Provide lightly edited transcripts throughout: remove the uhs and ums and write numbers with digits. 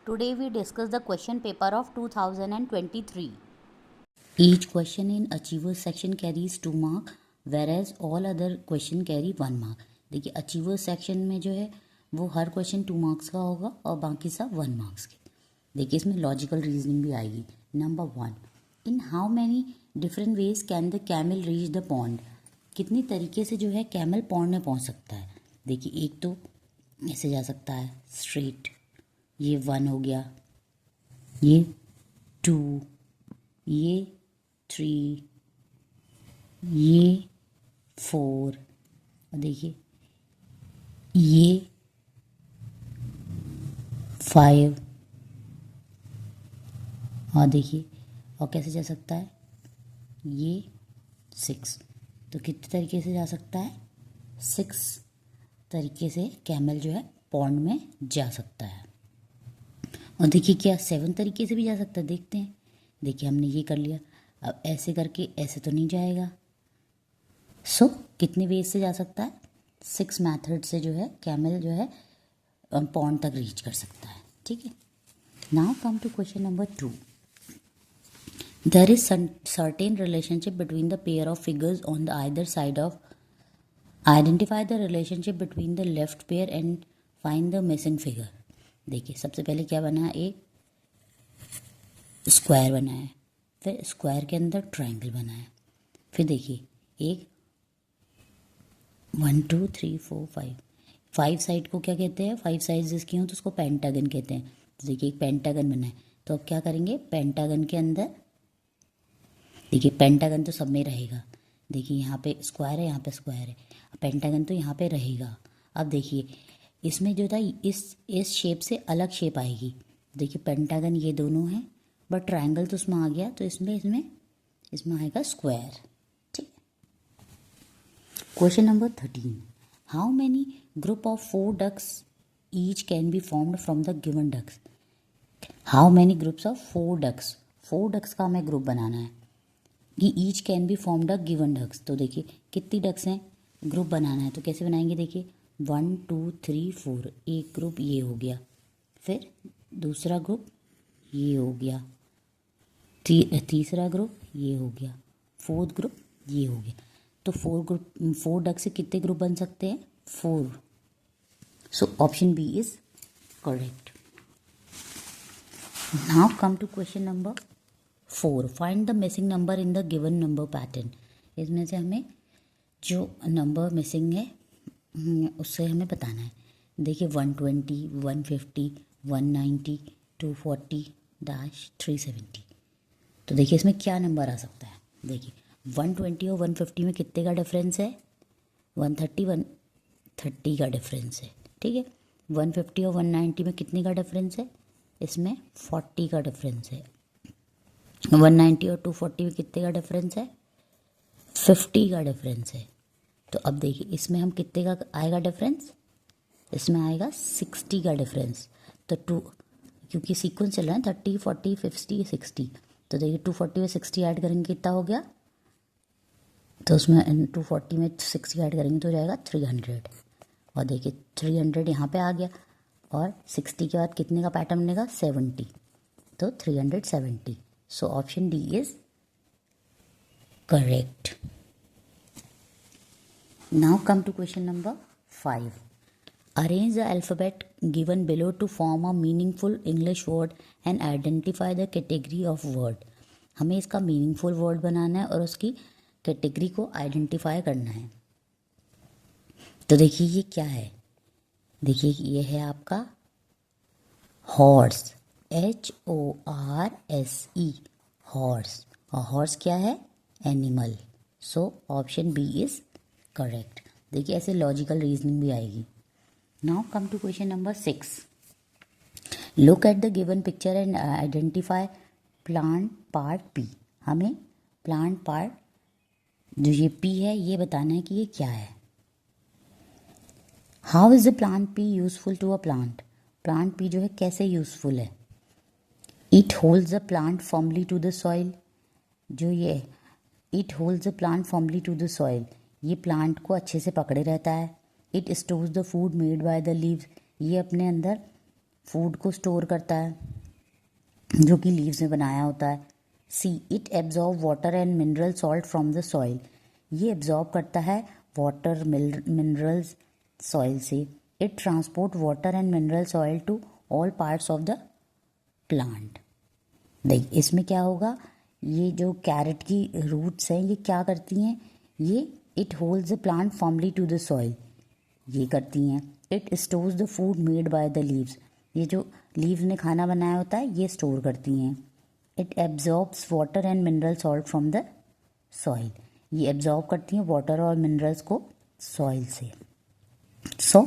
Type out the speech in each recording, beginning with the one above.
Today we discuss the question paper of 2023. Each question in Achievers section carries 2 mark whereas all other question carry 1 mark. देखिए Achievers section में जो है वो हर question 2 marks का होगा और बाकी सब 1 मार्क्स के. देखिए इसमें लॉजिकल रीजनिंग भी आएगी. Number 1, in how many different ways can the camel reach the pond. कितनी तरीके से जो है कैमल पॉन्ड में पहुंच सकता है. देखिए एक तो ऐसे जा सकता है स्ट्रेट, ये 1 हो गया, ये 2, ये 3, ये 4 और देखिए ये 5 और देखिए और कैसे जा सकता है ये 6. तो कितने तरीके से जा सकता है 6 तरीके से कैमल जो है पॉन्ड में जा सकता है. और देखिए क्या 7 तरीके से भी जा सकता है. देखते हैं. देखिए हमने ये कर लिया. अब ऐसे करके ऐसे तो नहीं जाएगा. सो कितने वेज से जा सकता है 6 मेथड से जो है कैमल जो है पॉन्ड तक रीच कर सकता है. ठीक है. Now come to question number 2. There is certain relationship between the pair of figures on the either side of. Identify the relationship between the left pair and find the missing figure. देखिए सबसे पहले क्या बना है, एक square बना है, फिर स्क्वायर के अंदर ट्रायंगल बना है, फिर देखिए एक 1 2 3 4 5 साइड को क्या कहते हैं, 5 साइड्स जिसकी हों तो उसको पेंटागन कहते हैं. तो देखिए एक पेंटागन बना है. तो अब क्या करेंगे, पेंटागन के अंदर देखिए पेंटागन तो सब में रहेगा. देखिए यहाँ पे स्क्वायर है, यहाँ पे स्क्वायर है, पेंटागन तो यहाँ पे रहेगा. अब देखिए इसमें जो था इस शेप से अलग शेप आएगी. देखिए पेंटागन ये दोनों हैं बट ट्रायंगल तो उसमें आ गया, तो इसमें आएगा स्क्वायर. ठीक. Question number 13. How many group of 4 ducks each can be formed from the given ducks. How many groups of 4 ducks, 4 ducks का हमें ग्रुप बनाना है कि each can be formed the given ducks. तो देखिए कितनी डक्स हैं, ग्रुप बनाना है. तो कैसे बनाएंगे, देखिए 1 2 3 4. एक ग्रुप ये हो गया, फिर दूसरा ग्रुप ये हो गया, तीसरा ग्रुप ये हो गया, फोर्थ ग्रुप ये हो गया. तो 4 डक से कितने ग्रुप बन सकते हैं, 4. So option B is correct. Now come to question number 4. Find the missing number in the given number pattern. इसमें से हमें जो नंबर मिसिंग है उससे हमें बताना है. देखिए 120 150 190 240 370. तो देखिए इसमें क्या नंबर आ सकता है. देखिए 120 और 150 में कितने का डिफरेंस है, 130 का डिफरेंस है. ठीक है. 150 और 190 में कितने का डिफरेंस है, इसमें 40 का डिफरेंस है. 190 और 240 में कितने का डिफरेंस है, 50 का डिफरेंस है. तो अब देखिए इसमें हम कितने का आएगा डिफरेंस, इसमें आएगा 60 का डिफरेंस. तो क्योंकि सीक्वेंस चल रहा है 30 40 50 60. तो देखिए 240 में 60 ऐड करेंगे कितना हो गया, तो उसमें 240 में 60 ऐड करेंगे तो हो जाएगा 300. और देखिए 300 यहाँ पे आ गया और 60 के बाद कितने का पैटर्न बनेगा, 70. तो 370. सो option D is correct. Now come to question number 5. Arrange the alphabet given below to form a meaningful English word and identify the category of word. हमें इसका मीनिंगफुल वर्ड बनाना है और उसकी कैटेगरी को आइडेंटिफाई करना है. तो देखिए ये क्या है, देखिए ये है आपका हॉर्स, HORSE, हॉर्स. और हॉर्स क्या है, animal. So option B is correct. देखिए ऐसे लॉजिकल रीजनिंग भी आएगी. Now come to question number 6. Look at the given picture and identify plant part P. हमें प्लांट पार्ट जो ये पी है ये बताना है कि ये क्या है. How is the plant P useful to a plant. Plant P जो है कैसे यूजफुल है. It holds the plant firmly to the soil. जो ये it holds the plant firmly to the soil, ये प्लांट को अच्छे से पकड़े रहता है. It stores the food made by the leaves. ये अपने अंदर फूड को स्टोर करता है जो कि लीव्स में बनाया होता है। C it absorb water and mineral salt from the soil, ये एब्जॉर्ब करता है वाटर मिनरल्स सॉइल से। It transport water and mineral soil to all parts of the plant. देख इसमें क्या होगा, ये जो कैरेट की रूट्स हैं ये क्या करती हैं, ये it holds the plant firmly to the soil, ये करती हैं। It stores the food made by the leaves, ये जो लीव्स ने खाना बनाया होता है ये स्टोर करती हैं। It absorbs water and mineral salt from the soil, ये एब्जॉर्ब करती हैं वाटर और मिनरल्स को सॉइल से। सो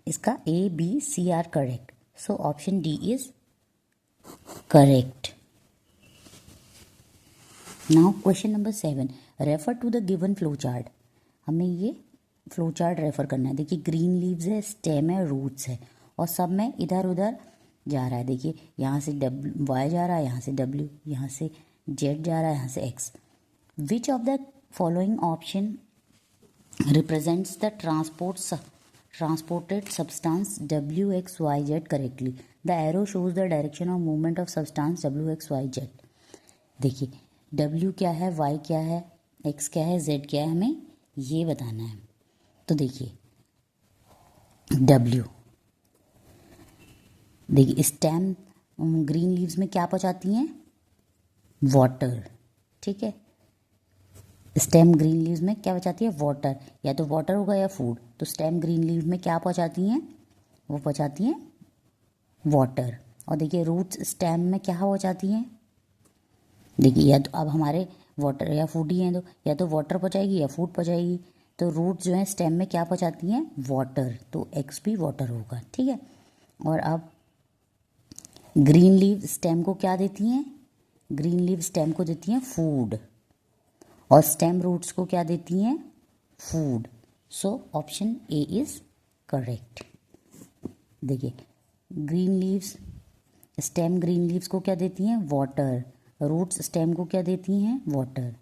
इसका A B C are correct, so option D is correct. Now question number 7, refer to the given flow chart. हमें ये flow chart refer करना है। देखिए ग्रीन लीव्स है, स्टेम है, रूट्स है और सब में इधर उधर जा रहा है। देखिए यहाँ से वाई जा रहा है, यहाँ से डब्ल्यू, यहाँ से जेड जा रहा है, यहाँ से x. Which of the following option represents the transported substance WXYZ correctly? The arrow shows the direction of movement of substance WXYZ. देखिए W क्या है, Y क्या है, X क्या है, Z क्या है, हमें ये बताना है। तो देखिए W, देखिए स्टेम ग्रीन लीव्स में क्या पहुंचाती हैं, वाटर, ठीक है। स्टेम ग्रीन लीव्स में क्या पहुंचाती है, वाटर, या तो वाटर होगा या फूड। तो स्टेम ग्रीन लीव्स में क्या पहुंचाती हैं, वो पहुंचाती हैं वाटर। और देखिए रूट्स स्टेम में क्या पहुंचाती हैं, देखिए या तो अब हमारे वाटर या फूड ही हैं, तो या तो वाटर पहुंचाएगी या फूड पहुंचाएगी। तो रूट्स जो है स्टेम में क्या पहुंचाती हैं, वाटर, तो एक्स भी वाटर होगा, ठीक है। और अब ग्रीन लीव स्टेम को क्या देती हैं, ग्रीन लीव स्टेम को देती हैं फूड और स्टेम रूट्स को क्या देती हैं, food. So option A is correct. देखिए green leaves stem green leaves को क्या देती हैं, वाटर, रूट्स स्टेम को क्या देती हैं, वाटर।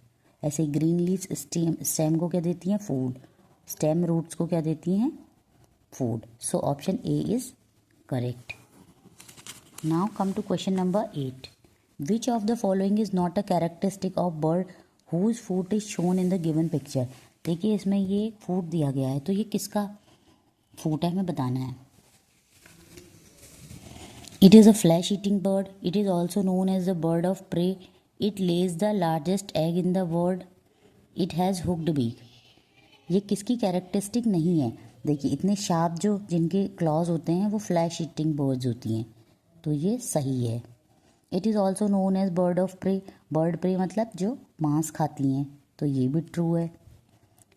ऐसे ही ग्रीन लीव्स स्टेम को क्या देती हैं, फूड, स्टेम रूट्स को क्या देती हैं, food. So option A is correct. Now come to question number 8, which of the following is not a characteristic of bird whose food is shown in the given picture? देखिए इसमें ये food दिया गया है, तो ये किसका फूड है हमें बताना है। It is a flesh eating bird, it is also known as the bird of prey, it lays the largest egg in the world, it has hooked beak. ये किसकी कैरेक्टरिस्टिक नहीं है, देखिए इतने शार्प जो जिनके क्लॉज होते हैं वो फ्लैश ईटिंग बर्ड्स होती हैं, तो ये सही है। It is also known as bird of prey, bird prey मतलब जो मांस खाती हैं, तो ये भी ट्रू है।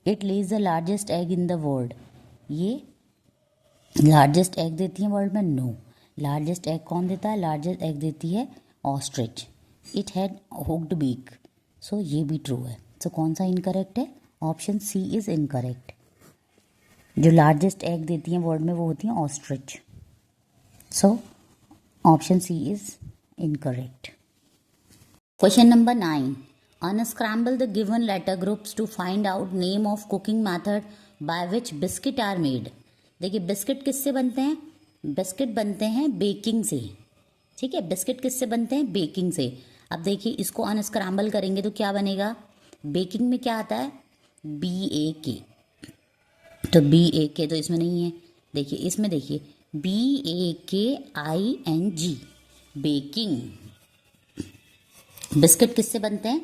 It lays the largest egg in the world, ये लार्जेस्ट एग देती हैं वर्ल्ड में, नो। लार्जेस्ट एग कौन देता है, लार्जेस्ट एग देती है ostrich. It had hooked beak, so ये भी ट्रू है। सो कौन सा इनकरेक्ट है, ऑप्शन सी इज इनकरेक्ट। जो लार्जेस्ट एग देती हैं वर्ल्ड में वो होती हैं ostrich, so option C is incorrect. Question number 9, unscramble the given letter groups to find out name of cooking method by which biscuit are made. देखिए biscuit किससे बनते हैं, बिस्किट बनते हैं बेकिंग से, ठीक है। बिस्किट किससे बनते हैं, बेकिंग से। अब देखिए इसको अनस्क्रैम्बल करेंगे तो क्या बनेगा, बेकिंग में क्या आता है, BAK, तो BAK तो इसमें नहीं है। देखिए इसमें देखिए BAKING, बेकिंग। बिस्किट किससे बनते हैं,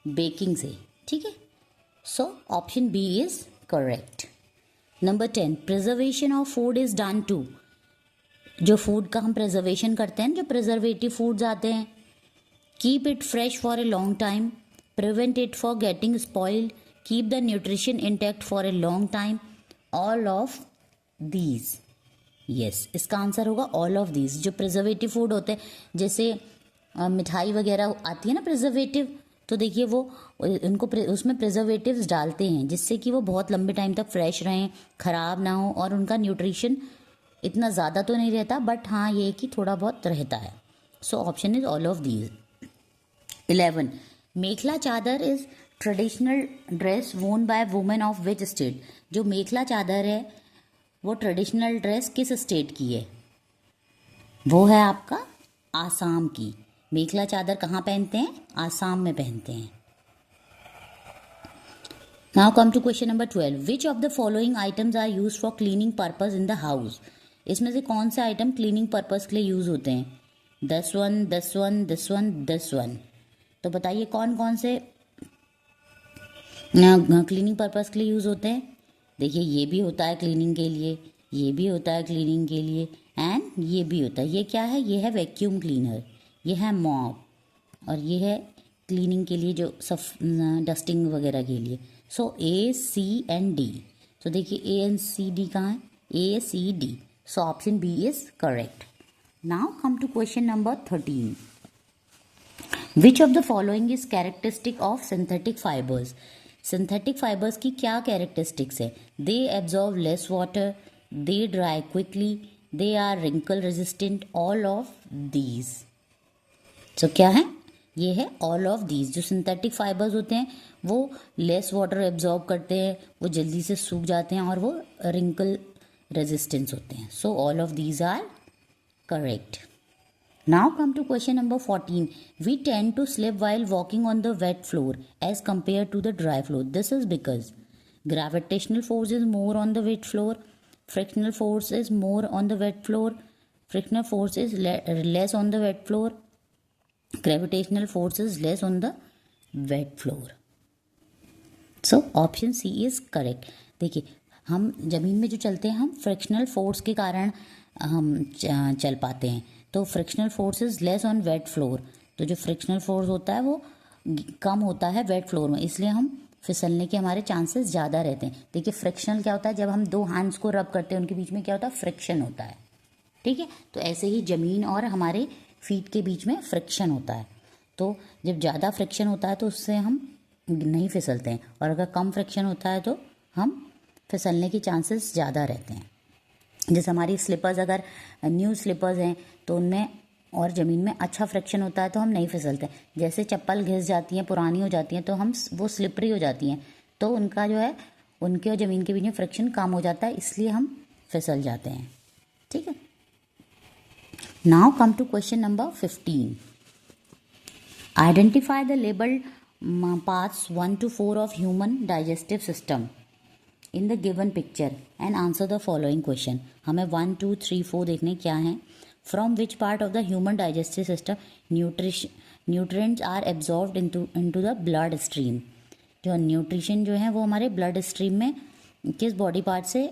बेकिंग से, ठीक है। So option B is correct. Number 10, preservation of food is done to, जो फूड का हम प्रिजर्वेशन करते हैं, जो प्रिजर्वेटिव फूड्स आते हैं, keep it fresh for a long time, prevent it for getting spoiled, keep the nutrition intact for a long time, all of these. Yes, इसका answer होगा ऑल ऑफ दीज। जो preservative food होते हैं, जैसे मिठाई वगैरह आती है ना प्रिजर्वेटिव, तो देखिए वो उनको उसमें प्रिजर्वेटिव्स डालते हैं जिससे कि वो बहुत लंबे टाइम तक फ्रेश रहें, ख़राब ना हो, और उनका न्यूट्रिशन इतना ज़्यादा तो नहीं रहता, बट हाँ ये कि थोड़ा बहुत रहता है। So option is all of these. 11, मेखला चादर इज ट्रेडिशनल ड्रेस वोन by women of which state. जो मेखला चादर है वो ट्रेडिशनल ड्रेस किस स्टेट की है, वो है आपका आसाम की। मेखला चादर कहाँ पहनते हैं? आसाम में पहनते हैं। Now come to question number 12। Which of the following items are use for cleaning purpose in the house? इसमें से कौन से आइटम क्लीनिंग पर्पज के लिए यूज होते हैं? This one, this one, this one, this one. तो बताइए कौन कौन से क्लीनिंग पर्पज के लिए यूज होते हैं? देखिए, ये भी होता है क्लीनिंग के लिए, ये भी होता है क्लीनिंग के लिए, एंड ये भी होता है। ये क्या है? ये है वैक्यूम क्लीनर, ये है मॉप, और ये है क्लीनिंग के लिए जो डस्टिंग वगैरह के लिए। So A, C and D. तो देखिए ए एंड सी डी कहाँ है? A, C, D. So option B is correct. Now come to question number 13। Which of the following is characteristic of synthetic fibres? Synthetic fibres की क्या characteristics है? They absorb less water, they dry quickly, they are wrinkle resistant, all of these. तो क्या है? ये है all of these. जो synthetic fibres होते हैं वो लेस वाटर एब्जॉर्ब करते हैं, वो जल्दी से सूख जाते हैं, और वो रिंकल रेजिस्टेंस होते हैं। So all of these are correct. Now come to question number 14. We tend to slip while walking on the wet floor as compared to the dry floor. This is because gravitational force is more on the wet floor, frictional force is more on the wet floor, frictional force is less on the wet floor, gravitational force is less on the wet floor. So option C is correct. देखिए, हम ज़मीन में जो चलते हैं हम frictional force के कारण हम चल पाते हैं। तो frictional force is less on wait floor. तो जो फ्रिक्शनल फोर्स होता है वो कम होता है वेट फ्लोर में, इसलिए हम फिसलने के हमारे चांसेस ज़्यादा रहते हैं। देखिए, फ्रिक्शनल क्या होता है? जब हम दो हैंड्स को रब करते हैं उनके बीच में क्या होता है? फ्रिक्शन होता है। ठीक है, तो ऐसे ही ज़मीन और हमारे फीट के बीच में फ्रिक्शन होता है। तो जब ज़्यादा फ्रिक्शन होता है तो उससे हम नहीं फिसलते हैं, और अगर कम फ्रिक्शन होता है तो हम फिसलने के चांसेस ज़्यादा रहते हैं। जैसे हमारी स्लीपर्स, अगर न्यू स्लीपर्स हैं तो उनमें और ज़मीन में अच्छा फ्रिक्शन होता है तो हम नहीं फिसलते। जैसे चप्पल घिस जाती हैं, पुरानी हो जाती हैं, तो हम वो स्लिपरी हो जाती हैं, तो उनका जो है उनके और ज़मीन के बीच में फ्रिक्शन कम हो जाता है, इसलिए हम फिसल जाते हैं। ठीक है। Now come to question number 15। Identify the labelled parts 1 to 4 of human digestive system in the given picture and answer the following question. हमें 1, 2, 3, 4 देखने क्या हैं। From which part of the human digestive system nutrients are absorbed into the blood stream? जो nutrition जो है वो हमारे blood stream में किस बॉडी पार्ट से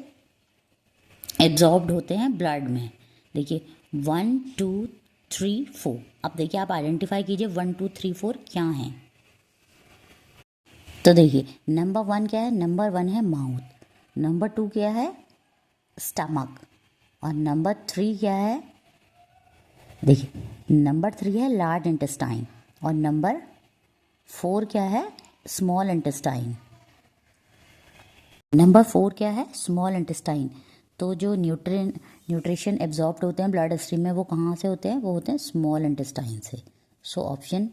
एब्जॉर्ब्ड होते हैं? ब्लड में। देखिए 1, 2, 3, 4। अब देखिए आप आइडेंटिफाई कीजिए 1, 2, 3, 4 क्या हैं। तो देखिए नंबर 1 क्या है? नंबर 1 है माउथ, नंबर 2 क्या है? स्टमक, और नंबर 3 क्या है? देखिए नंबर 3 है लार्ज इंटेस्टाइन, और नंबर 4 क्या है? Small intestine. नंबर 4 क्या है? Small intestine. तो जो न्यूट्रिशन एब्जॉर्ब्ड होते हैं ब्लड स्ट्रीम में वो कहाँ से होते हैं? वो होते हैं स्मॉल इंटेस्टाइन से। सो ऑप्शन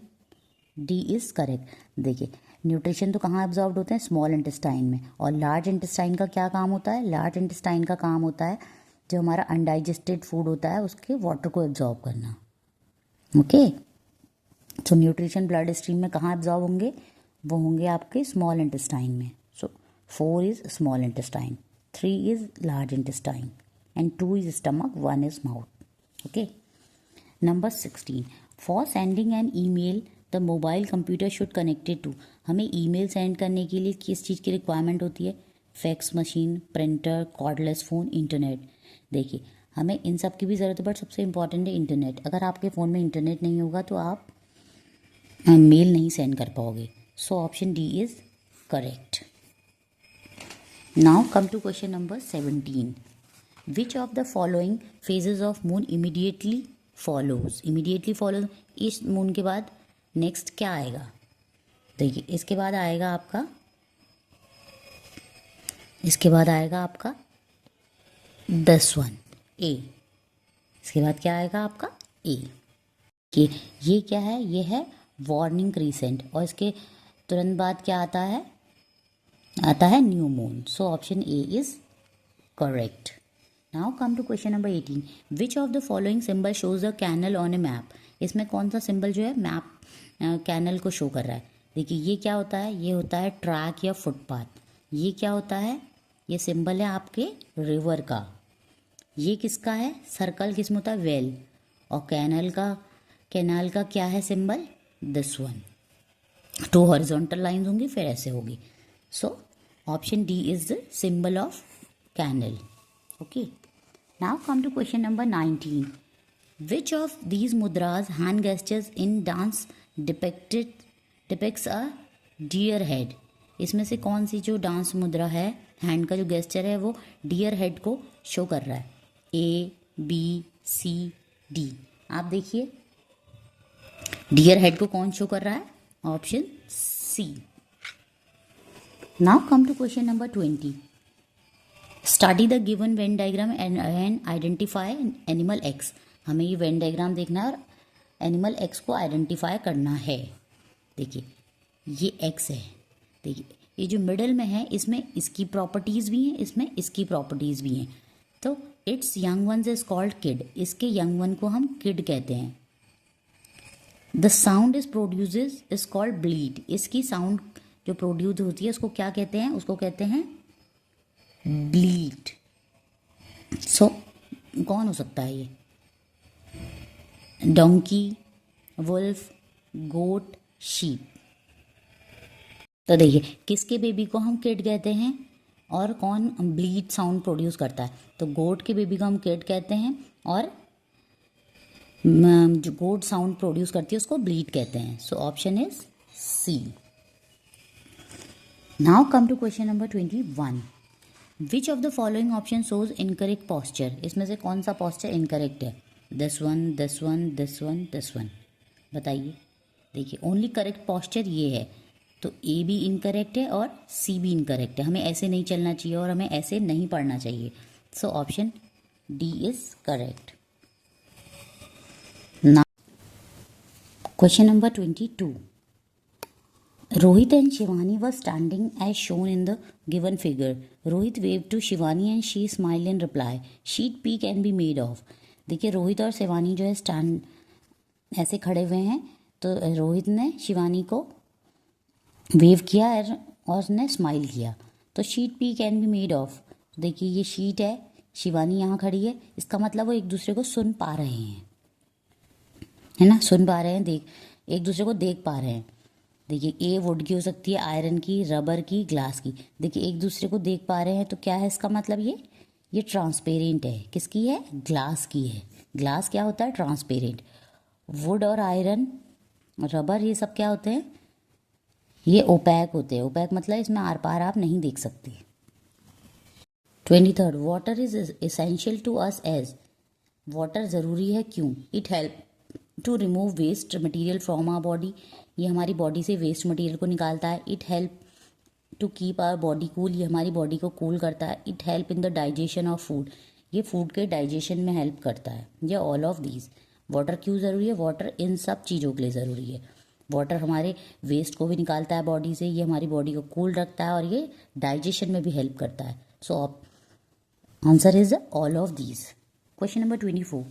डी इज़ करेक्ट। देखिए न्यूट्रिशन तो कहाँ एब्जॉर्ब्ड होते हैं? स्मॉल इंटेस्टाइन में। और लार्ज इंटेस्टाइन का क्या काम होता है? लार्ज इंटेस्टाइन का काम होता है जो हमारा अनडाइजेस्टेड फूड होता है उसके वाटर को एब्जॉर्ब करना। ओके, तो न्यूट्रिशन ब्लड स्ट्रीम में कहाँ एब्जॉर्ब होंगे? वो होंगे आपके स्मॉल इंटेस्टाइन में। So 4 is small intestine, 3 is large intestine, and 2 is stomach, 1 is mouth. Okay, number 16। For sending an email the mobile computer should connected to. हमें email send करने के लिए किस चीज़ की रिक्वायरमेंट होती है? Fax machine, printer, cordless phone, internet. देखिए हमें इन सब की भी ज़रूरत है, बट सबसे इम्पॉर्टेंट है इंटरनेट। अगर आपके फ़ोन में इंटरनेट नहीं होगा तो आप मेल नहीं सेंड कर पाओगे। So option D is correct. Now come to question number 17। Which of the following phases of moon immediately follows? Immediately follows, इस मून के बाद नेक्स्ट क्या आएगा? देखिए इसके बाद आएगा आपका दिस वन, ए। इसके बाद क्या आएगा आपका? ए। ये क्या है? ये है वार्निंग क्रीसेंट, और इसके तुरंत बाद क्या आता है new moon. So option A is correct. Now come to question number 18. Which of the following symbol shows the canal on a map. इसमें कौन सा सिंबल जो है मैप कैनल को शो कर रहा है. देखिए ये क्या होता है, ये होता है ट्रैक या फुटपाथ. ये क्या होता है, ये सिंबल है आपके रिवर का. ये किसका है, सर्कल किस में होता है, वेल. और कैनाल का क्या है symbol, this one. 2 horizontal lines होंगी फिर ऐसे होगी. So option D is the symbol of canal. Okay. Now come to question number 19. Which of these mudras hand gestures in dance depicts a deer head. इसमें से कौन सी जो डांस मुद्रा है, हैंड का जो गेस्चर है वो डियर हेड को शो कर रहा है. A B C D. आप देखिए डियर हेड को कौन शो कर रहा है, option C. Now come to question number 20. Study the given Venn diagram and identify animal X. हमें ये वेन डायग्राम देखना है और एनिमल एक्स को आइडेंटिफाई करना है. देखिए ये एक्स है. देखिए ये जो मिडल में है इसमें इसकी प्रॉपर्टीज़ भी हैं, इसमें इसकी प्रॉपर्टीज़ भी हैं. तो it's young one is called kid. इसके यंग वन को हम किड कहते हैं. The sound is produces is called bleed. इसकी साउंड जो प्रोड्यूस होती है उसको क्या कहते हैं, उसको कहते हैं ब्लीड. सो कौन हो सकता है ये, डोंकी, वुल्फ, गोट, शीप. तो देखिए किसके बेबी को हम किड कहते हैं और कौन ब्लीड साउंड प्रोड्यूस करता है. तो गोट के बेबी को हम किड कहते हैं और जो गोट साउंड प्रोड्यूस करती है उसको ब्लीड कहते हैं. So option is C. Now come to question number 21. Which of the following option shows incorrect posture. इसमें से कौन सा पॉस्चर इनकरेक्ट है, this one, this one, this one, this one. बताइए. देखिए ओनली करेक्ट पॉस्चर ये है. तो ए भी इनकरेक्ट है और सी भी इनकरेक्ट है. हमें ऐसे नहीं चलना चाहिए और हमें ऐसे नहीं पढ़ना चाहिए. सो option D is correct. Now question number 22. Rohit and Shivani were standing as shown in the given figure. Rohit waved to Shivani and she smiled in reply. Sheet P can be made of. देखिए रोहित और शिवानी जो है stand ऐसे खड़े हुए हैं. तो रोहित ने शिवानी को वेव किया और उसने स्माइल किया. तो sheet P can be made of. देखिए ये शीट है, शिवानी यहाँ खड़ी है, इसका मतलब वो एक दूसरे को सुन पा रहे हैं, है ना, सुन पा रहे हैं, एक दूसरे को देख पा रहे हैं. देखिए ए वुड की हो सकती है, आयरन की, रबर की, ग्लास की. देखिए एक दूसरे को देख पा रहे हैं तो क्या है इसका मतलब, ये ट्रांसपेरेंट है. किसकी है, ग्लास की है. ग्लास क्या होता है, ट्रांसपेरेंट. वुड और आयरन, रबर, ये सब क्या होते हैं, ये ओपैक होते हैं. ओपैक मतलब इसमें आर पार आप नहीं देख सकते. 23. Water is essential to us as. Water ज़रूरी है क्यों, it help to remove waste material from our body. ये हमारी बॉडी से वेस्ट मटेरियल को निकालता है. It help to keep our body cool. ये हमारी बॉडी को कूल करता है. It help in the digestion of food. ये फूड के डाइजेशन में हेल्प करता है. ये ऑल ऑफ दीज. वाटर क्यों ज़रूरी है, वाटर इन सब चीज़ों के लिए ज़रूरी है. वाटर हमारे वेस्ट को भी निकालता है बॉडी से, ये हमारी बॉडी को कूल रखता है और ये डाइजेशन में भी हेल्प करता है. So answer is all of these. Question number 24.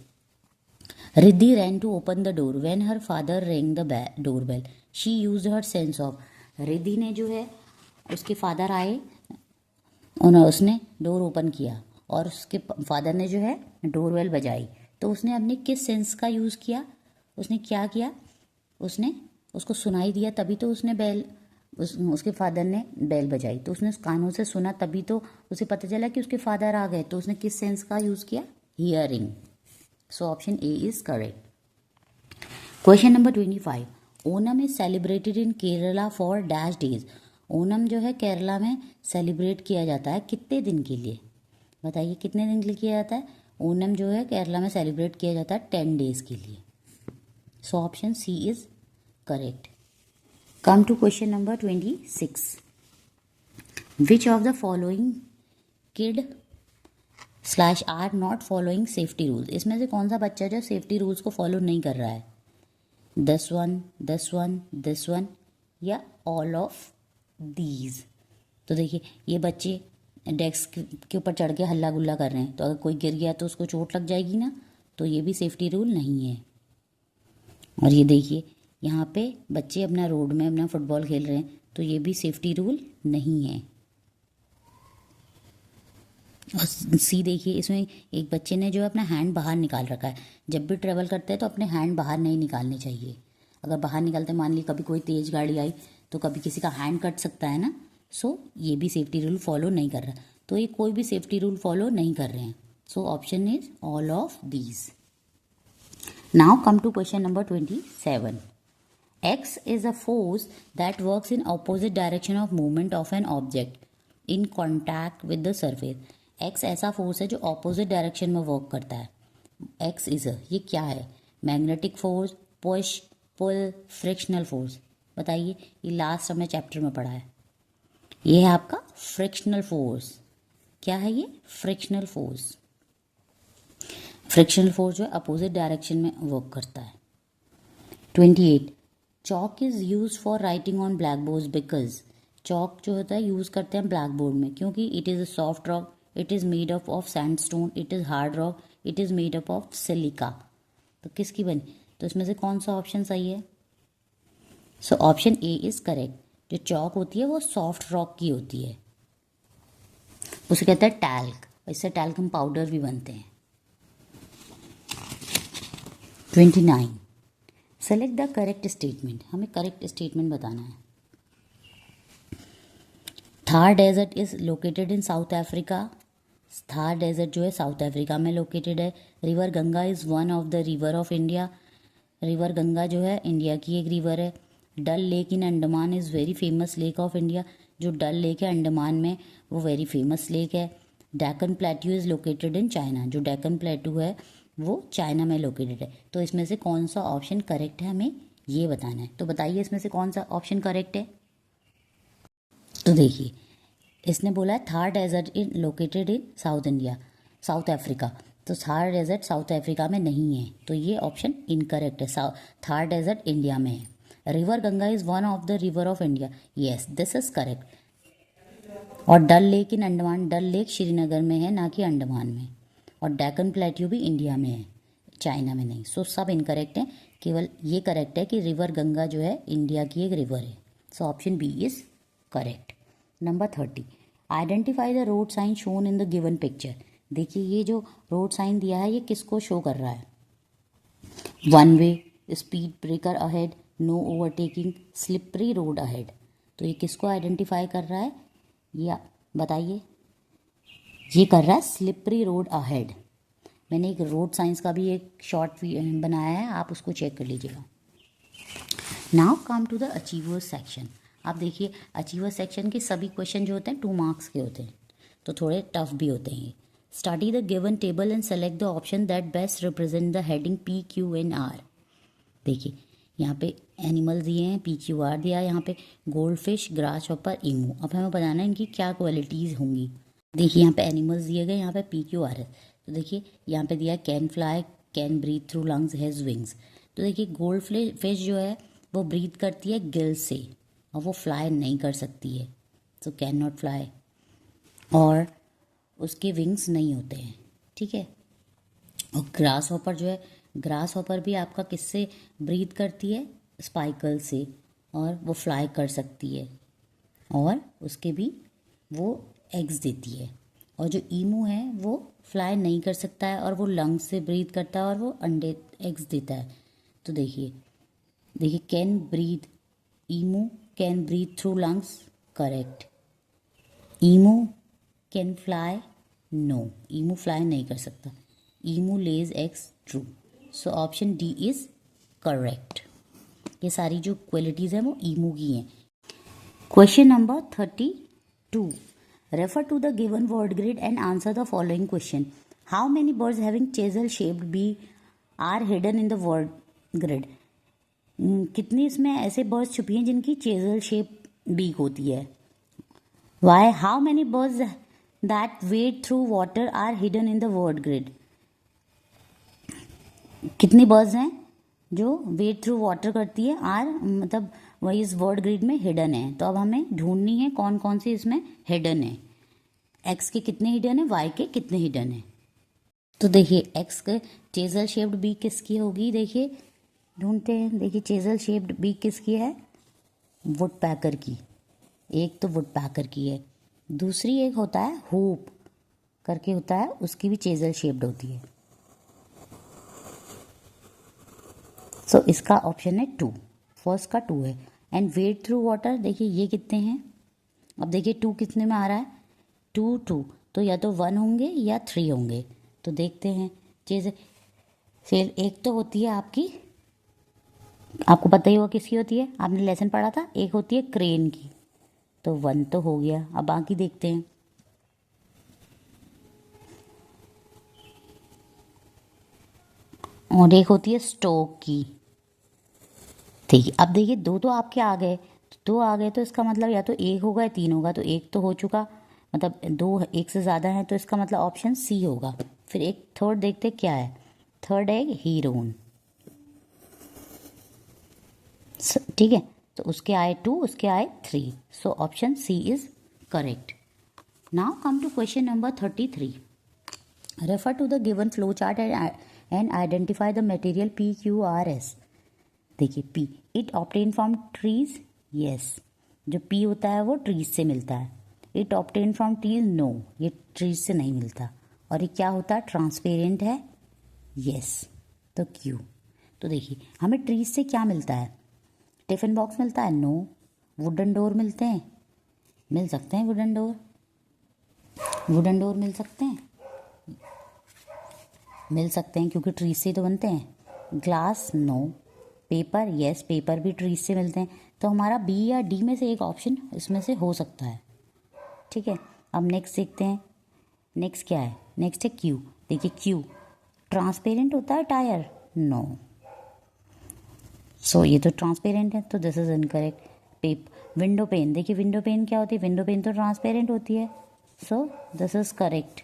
Riddhi ran to open the door when her father rang the doorbell. She used her sense of. Riddhi ने जो है उसके फादर आए और उसने डोर ओपन किया और उसके फादर ने जो है डोरबेल बजाई. तो उसने अपने किस सेंस का यूज़ किया, उसने क्या किया, उसने उसको सुनाई दिया तभी तो उसने उसके फादर ने बेल बजाई. तो उसने उस कानों से सुना तभी तो उसे पता चला कि उसके फादर आ गए. तो उसने किस सेंस का यूज़ किया, hearing. So option A is correct. Question number 25. Onam is celebrated in Kerala for dash days. Onam जो है केरला में सेलिब्रेट किया जाता है कितने दिन के लिए, बताइए कितने दिन के लिए किया जाता है. ओनम जो है केरला में सेलिब्रेट किया जाता है 10 days के लिए. So option C is correct. Come to question number 26. Which of the following kid / are not following safety rules. इसमें से कौन सा बच्चा जो सेफ्टी रूल्स को फॉलो नहीं कर रहा है, this one, this one, this one या ऑल ऑफ दीज. तो देखिए ये बच्चे डेस्क के ऊपर चढ़ के हल्ला गुल्ला कर रहे हैं, तो अगर कोई गिर गया तो उसको चोट लग जाएगी ना, तो ये भी सेफ्टी रूल नहीं है। और ये देखिए यहाँ पे बच्चे अपना रोड में अपना फुटबॉल खेल रहे हैं, तो ये भी सेफ्टी रूल नहीं है। और सी देखिए, इसमें एक बच्चे ने जो है अपना हैंड बाहर निकाल रखा है। जब भी ट्रेवल करते हैं तो अपने हैंड बाहर नहीं निकालने चाहिए। अगर बाहर निकालते, मान ली कभी कोई तेज़ गाड़ी आई तो कभी किसी का हैंड कट सकता है ना, सो ये भी सेफ्टी रूल फॉलो नहीं कर रहा। तो ये कोई भी सेफ्टी रूल फॉलो नहीं कर रहे हैं। So option is all of these. Now come to question number 27. X is a force that works in opposite direction of movement of an object in contact with the surface. X ऐसा force है जो opposite direction में work करता है। X is ये क्या है? Magnetic force, push, पुल, frictional force. बताइए, ये लास्ट हमने चैप्टर में पढ़ा है। ये है आपका फ्रिक्शनल फोर्स। क्या है ये? Frictional force. फ्रिक्शनल फोर्स जो है अपोजिट डायरेक्शन में वर्क करता है। 28. Chalk is use for writing on black board because chalk जो होता है यूज़ करते हैं ब्लैक बोर्ड में, क्योंकि it is a soft rock, it is made up of sandstone, it is hard rock, it is made up of silica. तो किसकी बनी? तो इसमें से कौन सा ऑप्शन सही है? So option A is correct. जो चॉक होती है वो सॉफ्ट रॉक की होती है, उसे कहते हैं टैल्क। इससे टैल्कम पाउडर भी बनते हैं। 29. Select the correct statement. हमें करेक्ट स्टेटमेंट बताना है। Thar desert is located in South Africa. Thar desert जो है साउथ अफ्रीका में लोकेटेड है। River Ganga is one of the river of India. River Ganga जो है इंडिया की एक रिवर है। Dal lake in Andaman is very famous lake of India. जो डल लेक है अंडमान में वो वेरी फेमस लेक है। Deccan plateau is located in China. जो डेक्कन प्लेट्यू है वो चाइना में लोकेटेड है। तो इसमें से कौन सा ऑप्शन करेक्ट है हमें ये बताना है। तो बताइए इसमें से कौन सा ऑप्शन करेक्ट है। तो देखिए, इसने बोला है Thar desert in located in South India, South Africa. तो थार डेजर्ट साउथ अफ्रीका में नहीं है, तो ये ऑप्शन इनकरेक्ट है। थार डेजर्ट इंडिया में है। River Ganga is one of the river of India, yes this is correct. और Dal lake in Andaman, Dal lake Srinagar में है ना कि अंडमान में। और डेक्कन प्लेट्यू भी इंडिया में है, चाइना में नहीं। सो सब इनकरेक्ट है, केवल ये करेक्ट है कि रिवर गंगा जो है इंडिया की एक रिवर है। So option B is correct. Number 30. Identify the road sign shown in the given picture. देखिए, ये जो रोड साइन दिया है ये किसको शो कर रहा है? One way, speed breaker ahead, no overtaking, slippery road ahead. तो ये किसको आइडेंटिफाई कर रहा है? या बताइए। ये कर रहा है स्लिपरी रोड अहेड। मैंने एक रोड साइंस का भी एक शॉर्ट बनाया है, आप उसको चेक कर लीजिएगा। Now come to the achievers section. आप देखिए, अचीवर्स सेक्शन के सभी क्वेश्चन जो होते हैं 2 मार्क्स के होते हैं, तो थोड़े टफ भी होते हैं। Study the given table and select the option that best represent the heading P Q N R. देखिए, यहाँ पे एनिमल दिए हैं, पी क्यू आर दिया है, यहाँ पे गोल्ड फिश, ग्रास हॉपर, ईमू। अब हमें बताना है इनकी क्या क्वालिटीज़ होंगी। देखिए, यहाँ पे एनिमल्स दिए गए, यहाँ पे पी क्यू आर है। तो देखिए, यहाँ पे दिया है can fly, can breathe through lungs, has wings. तो देखिए, गोल्ड फिश जो है वो ब्रीथ करती है गिल से, और वो फ्लाई नहीं कर सकती है, सो कैन नॉट फ्लाई। और उसके विंग्स नहीं होते हैं, ठीक है। और ग्रास हॉपर जो है, ग्रास हॉपर भी आपका किससे ब्रीथ करती है? स्पाइकल से, और वो फ्लाई कर सकती है, और उसके भी वो एग्स देती है। और जो ईमू है वो फ्लाई नहीं कर सकता है, और वो लंग्स से ब्रीथ करता है, और वो अंडे एग्स देता है। तो देखिए can breathe, emu can breathe through lungs, correct. Emu can fly, no, emu fly नहीं कर सकता। Emu lays eggs, true. So option D is correct. ये सारी जो क्वालिटीज़ हैं वो ईमू की हैं। Question number 32. Refer to the given word grid and answer the following question. How many birds having chisel shaped beak are hidden in the word grid? कितनी इसमें ऐसे बर्ड्स छुपी हैं जिनकी चेजल शेप बीक होती है? Why? How many birds that wade through water are hidden in the word grid? कितनी birds हैं जो वेड थ्रू वाटर करती है, आर मतलब वही इस वर्ड ग्रिड में हिडन है। तो अब हमें ढूंढनी है कौन कौन सी इसमें हिडन है। एक्स के कितने हिडन है, वाई के कितने हिडन है। तो देखिए एक्स के चेजल शेप्ड बीक किसकी होगी, देखिए ढूंढते हैं। देखिए चेजल शेप्ड बीक किसकी है, वुड पैकर की। एक तो वुड पैकर की है, दूसरी एक होता है होप करके होता है, उसकी भी चेजल शेप्ड होती है। सो इसका ऑप्शन है 2, फर्स्ट का 2 है। एंड वेट थ्रू वाटर, देखिए ये कितने हैं। अब देखिए 2 कितने में आ रहा है, 2 2, तो या तो 1 होंगे या 3 होंगे। तो देखते हैं चीज़। फिर एक तो होती है आपकी, आपको पता ही होगा किसकी होती है, आपने लेसन पढ़ा था, एक होती है क्रेन की। तो 1 तो हो गया। अब बाकी देखते हैं। और एक होती है स्टोक की। ठीक है, अब देखिए 2 तो आपके आ गए, तो 2 आ गए तो इसका मतलब या तो 1 होगा या 3 होगा। तो 1 तो हो चुका, मतलब 2 1 से ज़्यादा है, तो इसका मतलब ऑप्शन सी होगा। फिर एक थर्ड देखते क्या है, थर्ड है हीरोन। ठीक है, तो उसके आए 2, उसके आए 3। So option C is correct. Now come to question number 33। Refer to the given flow chart and identify the material PQRS। देखिए P, it obtain from trees, yes, जो P होता है वो ट्रीज से मिलता है। It obtain from trees, no, ये trees से नहीं मिलता। और ये क्या होता है, ट्रांसपेरेंट है, यस। तो Q, तो देखिए हमें ट्रीज से क्या मिलता है, टिफिन बॉक्स मिलता है, नो। वुडन डोर मिलते हैं, मिल सकते हैं वुडन डोर, वुडन डोर मिल सकते हैं, मिल सकते हैं क्योंकि ट्रीज से तो बनते हैं। Glass, no. Paper, yes, paper भी ट्रीज से मिलते हैं। तो हमारा बी या डी में से एक ऑप्शन इसमें से हो सकता है। ठीक है, अब नेक्स्ट देखते हैं। नेक्स्ट क्या है, नेक्स्ट है क्यू। देखिए क्यू ट्रांसपेरेंट होता है टायर, नो। सो ये तो ट्रांसपेरेंट है, तो this is incorrect. Window pane, देखिए विंडो पेन क्या होती है, विंडो पेन तो ट्रांसपेरेंट होती है। So this is correct.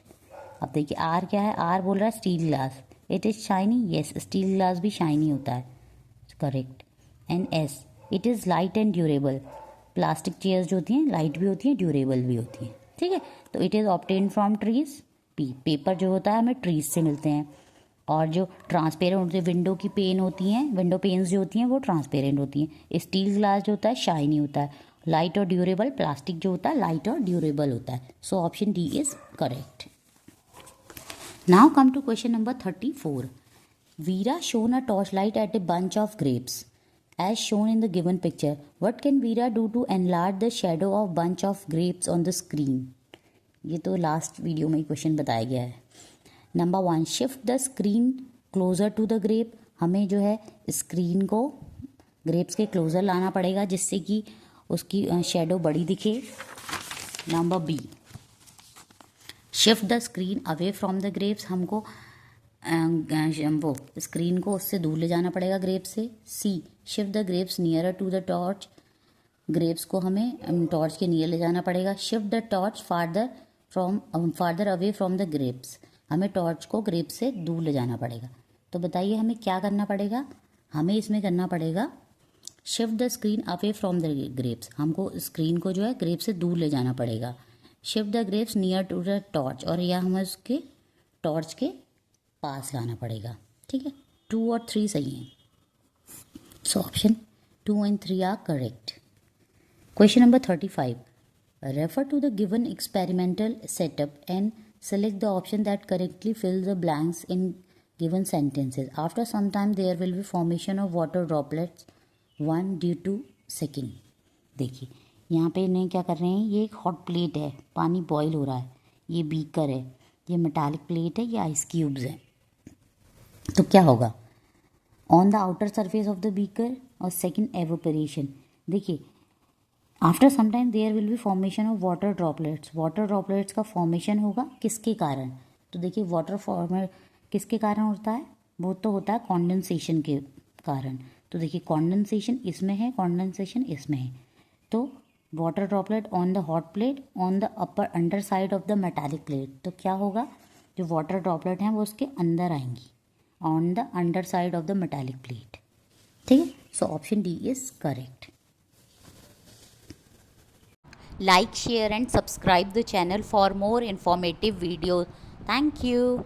अब देखिए आर क्या है, आर बोल रहा है steel glass, it is shiny, yes, steel glass भी शाइनी होता है, correct. And S, it is light and durable. Plastic chairs जो होती हैं लाइट भी होती हैं, ड्यूरेबल भी होती हैं। ठीक है, तो it is obtain from trees. P, paper जो होता है हमें ट्रीज से मिलते हैं। और जो ट्रांसपेरेंट होती है, विंडो की पेन होती हैं, विंडो पेन्स जो होती हैं वो ट्रांसपेरेंट होती हैं। स्टील ग्लास जो होता है शाइनी होता है। लाइट और ड्यूरेबल, प्लास्टिक जो होता है लाइट और ड्यूरेबल होता है। So option D is correct. Now come to question number 34. Veera shone a torchlight at a bunch of grapes. As shown in the given picture, what can Veera do to enlarge the shadow of bunch of grapes on the screen? ये तो last video में ही question बताया गया है। Number 1, shift the screen closer to the grape. हमें जो है screen को ग्रेप्स के क्लोजर लाना पड़ेगा जिससे कि उसकी शेडो बड़ी दिखे। Number B, shift the screen away from the grapes. हमको वो स्क्रीन को उससे दूर ले जाना पड़ेगा ग्रेप से। C, shift the grapes nearer to the torch. Grapes को हमें टॉर्च के नियर ले जाना पड़ेगा। Shift the torch farther away from the grapes. हमें टॉर्च को ग्रेप से दूर ले जाना पड़ेगा। तो बताइए हमें क्या करना पड़ेगा, हमें इसमें करना पड़ेगा shift the screen away from the grapes. हमको स्क्रीन को जो है ग्रेप से दूर ले जाना पड़ेगा। Shift the grapes near to the torch, और यह हमें उसके टॉर्च के पास लाना पड़ेगा। ठीक है, 2 और 3 सही हैं। So option 2 and 3 are correct. Question number 35. Refer to the given experimental setup and select the option that correctly fills the blanks in given sentences. After some time there will be formation of water droplets 1 due to second. देखिए यहाँ पे इन्हें क्या कर रहे हैं, ये एक हॉट प्लेट है, पानी बॉईल हो रहा है, ये बीकर है, ये मेटालिक प्लेट है, ये आइस क्यूब्स हैं। तो क्या होगा, on the outer surface of the beaker, और सेकेंड एवोपरेशन। देखिए after some time there will be formation of water droplets. Water droplets का फॉर्मेशन होगा किसके कारण, तो देखिए वाटर फॉर्म किसके कारण होता है, वो तो होता है कॉन्डेंसेशन के कारण। तो देखिए कॉन्डेंसेशन इसमें है, कॉन्डेंसेशन इसमें है। तो water droplet on the hot plate on the upper under side of the metallic plate. तो क्या होगा, जो वाटर ड्रॉपलेट हैं वो उसके अंदर आएंगी, on the under side of the metallic plate. ठीक है, so option D is correct. Like, share and subscribe the channel for more informative videos. Thank you.